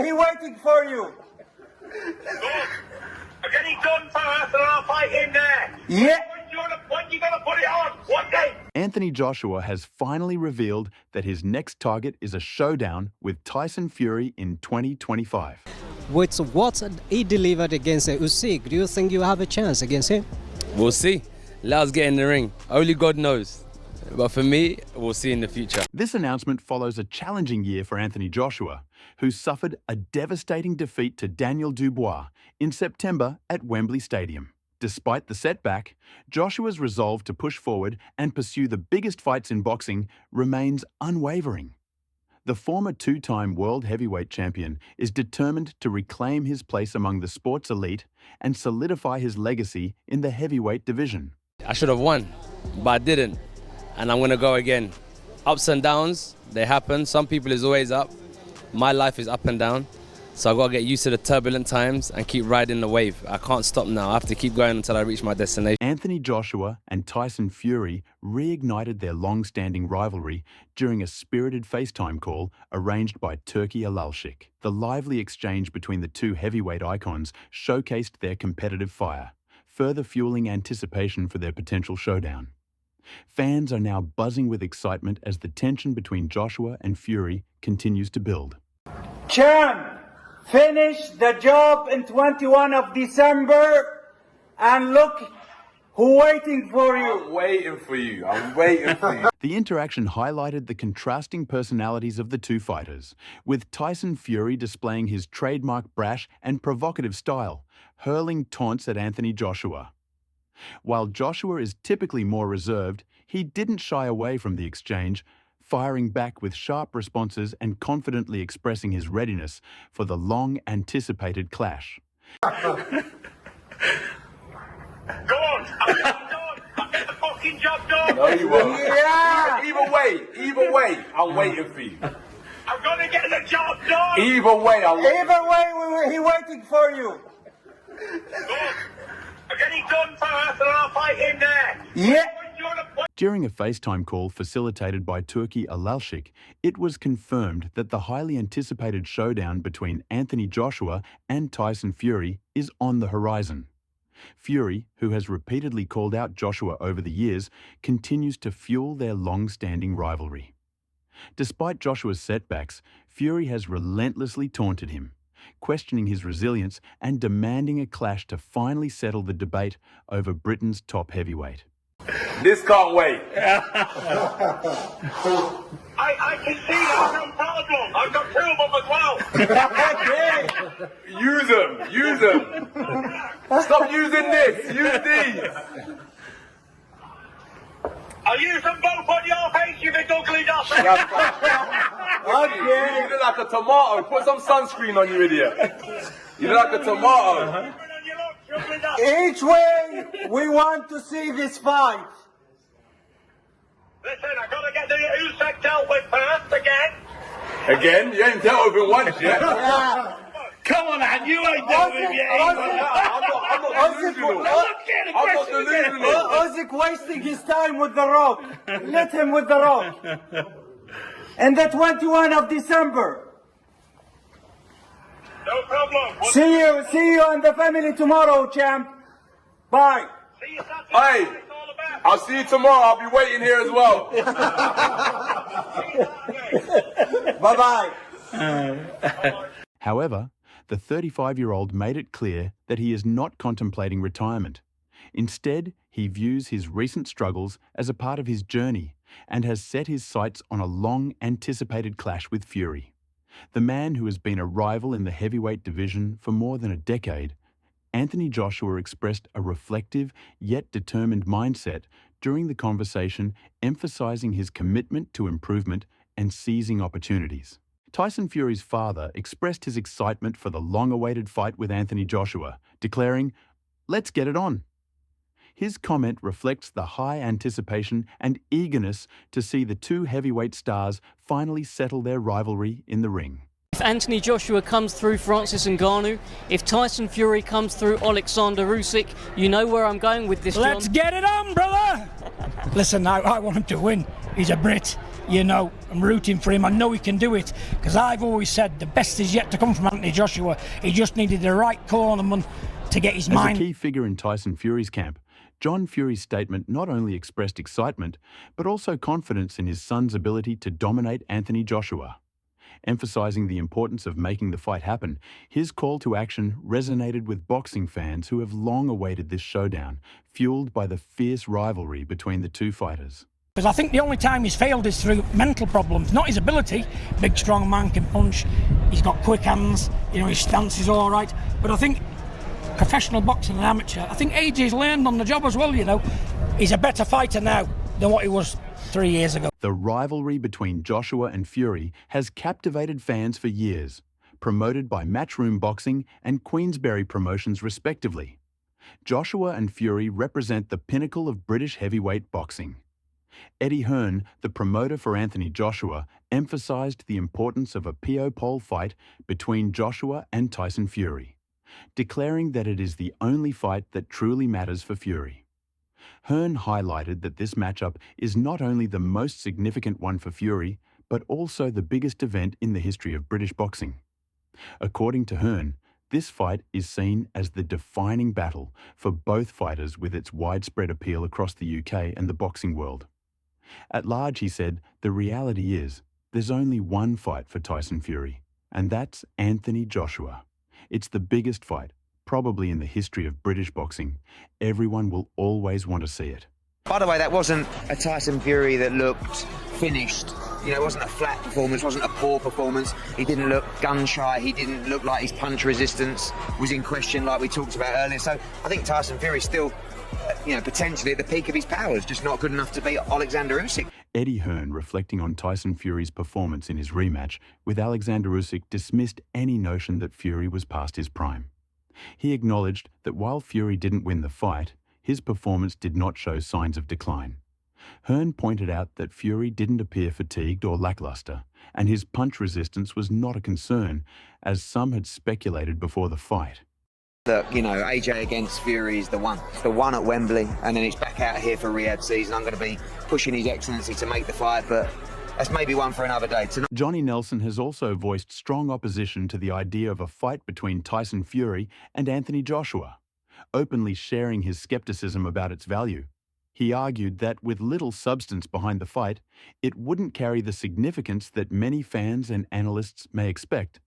He waiting for you. I'm getting done first and I'll fight him there. Yeah. When you gonna put it on? What day? Anthony Joshua has finally revealed that his next target is a showdown with Tyson Fury in 2025. With what he delivered against Usyk, do you think you have a chance against him? We'll see. Let us get in the ring. Only God knows. But for me, we'll see in the future. This announcement follows a challenging year for Anthony Joshua, who suffered a devastating defeat to Daniel Dubois in September at Wembley Stadium. Despite the setback, Joshua's resolve to push forward and pursue the biggest fights in boxing remains unwavering. The former two-time world heavyweight champion is determined to reclaim his place among the sport's elite and solidify his legacy in the heavyweight division. I should have won, but I didn't. And I'm going to go again. Ups and downs, they happen. Some people is always up. My life is up and down. So I've got to get used to the turbulent times and keep riding the wave. I can't stop now. I have to keep going until I reach my destination. Anthony Joshua and Tyson Fury reignited their long-standing rivalry during a spirited FaceTime call arranged by Turki Alalshik. The lively exchange between the two heavyweight icons showcased their competitive fire, further fueling anticipation for their potential showdown. Fans are now buzzing with excitement as the tension between Joshua and Fury continues to build. Champ, finish the job in 21 of December and look who waiting for you. I'm waiting for you. I'm waiting for you. The interaction highlighted the contrasting personalities of the two fighters, with Tyson Fury displaying his trademark brash and provocative style, hurling taunts at Anthony Joshua. While Joshua is typically more reserved, he didn't shy away from the exchange, firing back with sharp responses and confidently expressing his readiness for the long-anticipated clash. Go on. I'm done. I'll get the fucking job done. No, you won't. Yeah. Either way, I'm waiting for you. I'm gonna get the job done. Either way, I'm waiting. Either way, he waiting for you. Go on. I'm getting done first and I'll fight him there. Yeah. During a FaceTime call facilitated by Turki Alalshik, it was confirmed that the highly anticipated showdown between Anthony Joshua and Tyson Fury is on the horizon. Fury, who has repeatedly called out Joshua over the years, continues to fuel their long-standing rivalry. Despite Joshua's setbacks, Fury has relentlessly taunted him, questioning his resilience and demanding a clash to finally settle the debate over Britain's top heavyweight. This can't wait. I can see that. No problem. I've got two of them as well. Use them. Stop using this. Use these. I'll use them both on your face, you big ugly dog. Okay. You look like a tomato. Put some sunscreen on, you idiot. You look like a tomato. Each way, we want to see this fight. Listen, I gotta get the Usyk dealt with first again. Again? You ain't dealt with him once yet. Yeah. Come on, man, you ain't dealt with him yet. I'm not delusional. I'm not delusional. Usyk wasting his time with The Rock. Let him with The Rock. And the 21 of December. No problem. See you and the family tomorrow, champ. Bye. See you Saturday. Hey, It's all about. I'll see you tomorrow. I'll be waiting here as well. Bye-bye. However, the 35-year-old made it clear that he is not contemplating retirement. Instead, he views his recent struggles as a part of his journey and has set his sights on a long-anticipated clash with Fury. The man who has been a rival in the heavyweight division for more than a decade, Anthony Joshua expressed a reflective yet determined mindset during the conversation, emphasizing his commitment to improvement and seizing opportunities. Tyson Fury's father expressed his excitement for the long-awaited fight with Anthony Joshua, declaring, "Let's get it on." His comment reflects the high anticipation and eagerness to see the two heavyweight stars finally settle their rivalry in the ring. If Anthony Joshua comes through Francis Ngannou, if Tyson Fury comes through Alexander Usyk, you know where I'm going with this, John. Let's get it on, brother! Listen, I want him to win. He's a Brit. you know, I'm rooting for him. I know he can do it, because I've always said the best is yet to come from Anthony Joshua. He just needed the right cornerman to get his mind. As a key figure in Tyson Fury's camp, John Fury's statement not only expressed excitement, but also confidence in his son's ability to dominate Anthony Joshua. Emphasizing the importance of making the fight happen, his call to action resonated with boxing fans who have long awaited this showdown, fueled by the fierce rivalry between the two fighters. Because I think the only time he's failed is through mental problems, not his ability. Big, strong man can punch, he's got quick hands, you know, his stance is all right. But I think professional boxing and amateur, I think AJ's learned on the job as well, you know. He's a better fighter now than what he was 3 years ago. The rivalry between Joshua and Fury has captivated fans for years, promoted by Matchroom Boxing and Queensberry Promotions respectively. Joshua and Fury represent the pinnacle of British heavyweight boxing. Eddie Hearn, the promoter for Anthony Joshua, emphasised the importance of a PO pole fight between Joshua and Tyson Fury, declaring that it is the only fight that truly matters for Fury. Hearn highlighted that this matchup is not only the most significant one for Fury, but also the biggest event in the history of British boxing. According to Hearn, this fight is seen as the defining battle for both fighters, with its widespread appeal across the UK and the boxing world. At large, he said, the reality is there's only one fight for Tyson Fury, and that's Anthony Joshua. It's the biggest fight, probably in the history of British boxing. Everyone will always want to see it. By the way, that wasn't a Tyson Fury that looked finished. You know, it wasn't a flat performance, wasn't a poor performance. He didn't look gun-shy, he didn't look like his punch resistance was in question like we talked about earlier. So I think Tyson Fury's still, you know, potentially at the peak of his powers, just not good enough to beat Alexander Usyk. Eddie Hearn, reflecting on Tyson Fury's performance in his rematch with Alexander Usyk, dismissed any notion that Fury was past his prime. He acknowledged that while Fury didn't win the fight, his performance did not show signs of decline. Hearn pointed out that Fury didn't appear fatigued or lackluster, and his punch resistance was not a concern, as some had speculated before the fight. Look, you know, AJ against Fury is the one. It's the one at Wembley, and then it's back out here for Riyadh season. I'm going to be pushing His Excellency to make the fight, but that's maybe one for another day. Johnny Nelson has also voiced strong opposition to the idea of a fight between Tyson Fury and Anthony Joshua, openly sharing his skepticism about its value. He argued that with little substance behind the fight, it wouldn't carry the significance that many fans and analysts may expect.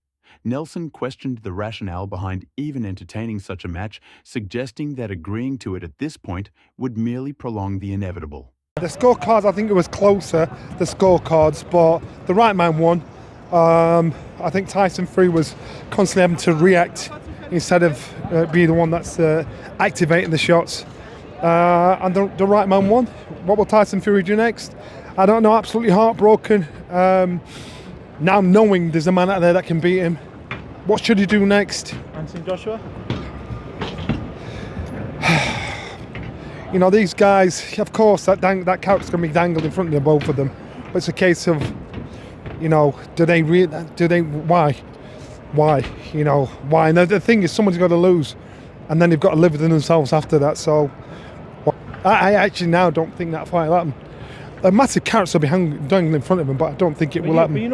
Nelson questioned the rationale behind even entertaining such a match, suggesting that agreeing to it at this point would merely prolong the inevitable. The scorecards, I think it was closer, the scorecards, but the right man won. I think Tyson Fury was constantly having to react instead of be the one that's activating the shots. And the right man won. What will Tyson Fury do next? I don't know, absolutely heartbroken. Now knowing there's a man out there that can beat him, what should he do next? Anthony Joshua? You know, these guys, of course, that carrot's going to be dangled in front of both of them. But it's a case of, you know, why? Why? You know, why? And the thing is, someone's got to lose, and then they've got to live within themselves after that. So, I actually now don't think that fight will happen. A massive carrot will be dangling in front of him, but I don't think it will happen.